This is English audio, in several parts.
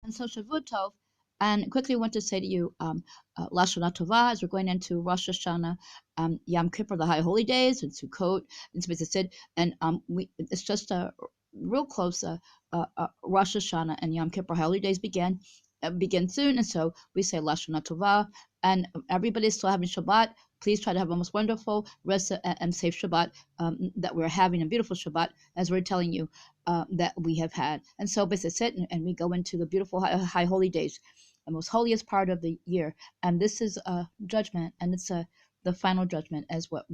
And so Shavuot Tov, and quickly want to say to you, TOVAH, as we're going into Rosh Hashanah, Yom Kippur, the High Holy Days, and Sukkot, and Tzibit, and it's just a real close. Rosh Hashanah and Yom Kippur Holy Days begin soon, and so we say TOVAH, and everybody's still having Shabbat. Please try to have a most wonderful rest and safe Shabbat that we're having, a beautiful Shabbat, as we're telling you that we have had. And so basically, and we go into the beautiful high holy days, the most holiest part of the year, and this is a judgment, and it's the final judgment, as what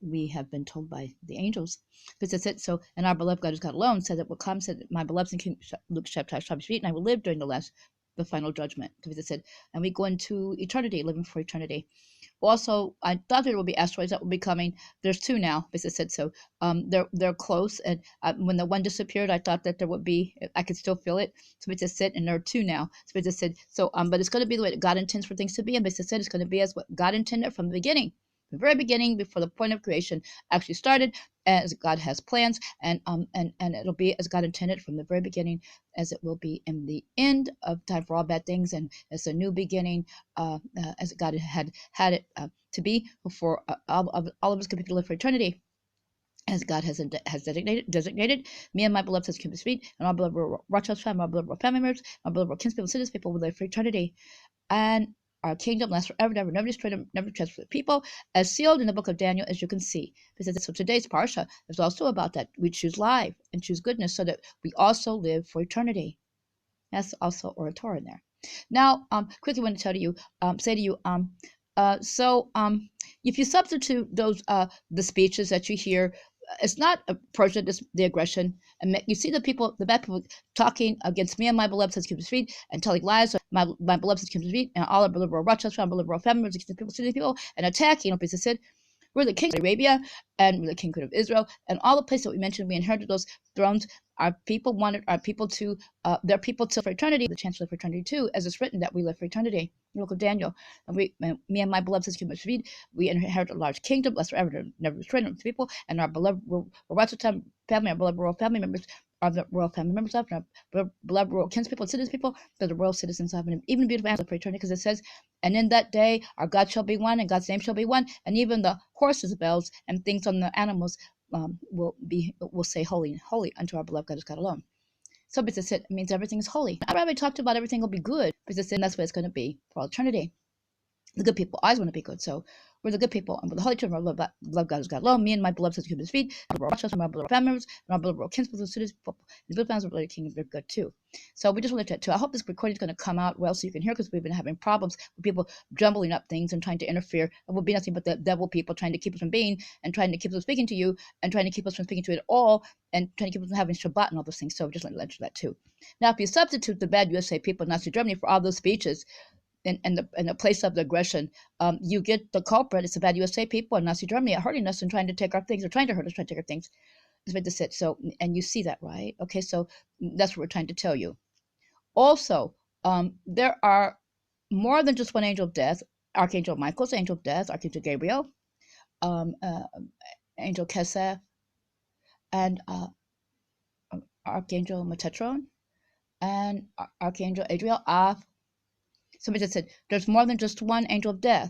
we have been told by the angels. This it. So, and our beloved God who's God alone said that what comes said, my beloved in King Luke chapter and I will live during the final judgment. This it. And we go into eternity, living for eternity. Also, I thought there would be asteroids that will be coming. There's two now, as I said. So they're close. And when the one disappeared, I thought that there would be, I could still feel it. So it's just said, and there are two now. So it's just said, so but it's going to be the way that God intends for things to be. And as I said, it's going to be as what God intended from the beginning. The very beginning, before the point of creation actually started, as God has plans, and it'll be as God intended from the very beginning, as it will be in the end of time for all bad things, and as a new beginning, as God had it to be before all of us could be lived for eternity, as God has designated. Me and my beloved says Kippur feet, and our beloved Rosh family, my beloved family members, my beloved kinspeople, citizens, people will live for eternity, and our kingdom lasts forever, never destroyed, never transferred people, as sealed in the book of Daniel, as you can see. So today's parsha is also about that. We choose life and choose goodness so that we also live for eternity. That's also orator in there. Now, quickly want to tell you, say to you, if you substitute those the speeches that you hear, it's not approaching the aggression, and you see the bad people talking against me and my beloved says Kippur feet, and telling lies. My beloved says Kippur feet, and all our beloved Rosh, my beloved family members, people, and attacking. As I said, we're the king of Arabia, and we're the king of Israel, and all the places that we mentioned, we inherited those thrones. Our people wanted their people to for eternity, the chance to live for eternity too, as it's written that we live for eternity. The book of Daniel, and me and my beloved says Kippur feet, we inherit a large kingdom, blessed forever, never destroyed to people, and our beloved Rosh family, our beloved royal family members are the royal family members of, and our beloved royal kinspeople and citizens people, they're the royal citizens of, and even beautiful answer for eternity, because it says, and in that day our God shall be one, and God's name shall be one, and even the horses' bells and things on the animals will say holy unto our beloved God is God alone. So because it means everything is holy. I already talked about everything will be good, because that's what it's going to be for all eternity. The good people always want to be good, so we're the good people, and we're the holy children. Our beloved God is God alone. Me and my beloved says His feet. My beloved family members, and our beloved kinspeople and citizens, and the good families of the king, they're good too. So we just wanted to too. I hope this recording is going to come out well, so you can hear, because we've been having problems with people jumbling up things and trying to interfere. It will be nothing but the devil people trying to keep us from being, and trying to keep us from speaking to you, and trying to keep us from speaking to it at all, and trying to keep us from having Shabbat and all those things. So just let you know that too. Now, if you substitute the bad USA people in Nazi Germany for all those speeches, in the place of the aggression, you get the culprit. It's the bad USA people in Nazi Germany hurting us and trying to take our things, or trying to hurt us, trying to take our things. That's what this is. So, and you see that, right? Okay, so that's what we're trying to tell you. Also, there are more than just one angel of death. Archangel Michael's angel of death, Archangel Gabriel, Angel Kesef, and Archangel Metatron, and Archangel Adriel. Somebody just said there's more than just one angel of death,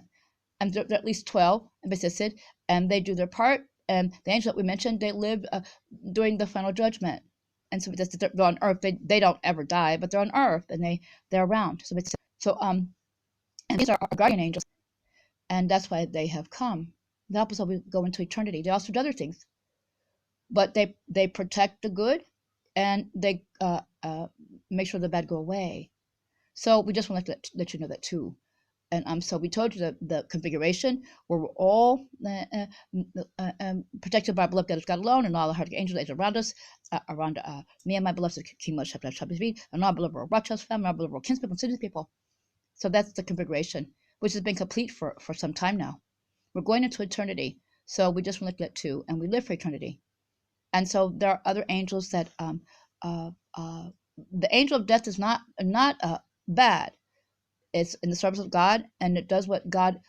and there are at least 12. And said, and they do their part. And the angels that we mentioned, they live during the final judgment. And so they're on earth. They don't ever die, but they're on earth, and they're around. So and these are our guardian angels, and that's why they have come. They help us as we go into eternity. They also do other things, but they protect the good, and they make sure the bad go away. So we just want to let you know that too. And so we told you the configuration where we're all protected by our beloved God is God alone, and all the heart angels around us, around me and my beloved King Moshe and our beloved Rosh family, our beloved kinspeople and citizens people. So that's the configuration, which has been complete for some time now. We're going into eternity, so we just want to let too, and we live for eternity. And so there are other angels that the angel of death is not bad. It's in the service of God, and it does what God.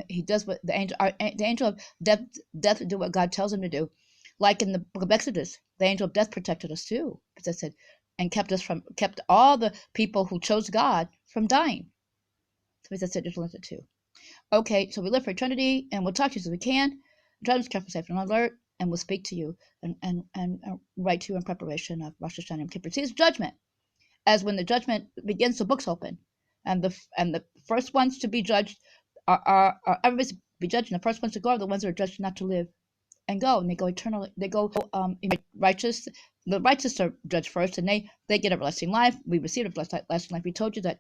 He does what the angel of death do what God tells him to do, like in the book of Exodus. The angel of death protected us too, because I said and kept all the people who chose God from dying. So that's it. Just limited to. Okay, so we live for eternity, and we'll talk to you as we can. Try to be careful, safe, and alert, and we'll speak to you and write to you in preparation of Rosh Hashanah and Kippur. See, it's judgment. As when the judgment begins, the books open, and the first ones to be judged are everybody's to be judged, and the first ones to go are the ones that are judged not to live and go, and they go eternally. They go righteous. The righteous are judged first, and they get everlasting life. We receive everlasting life. We told you that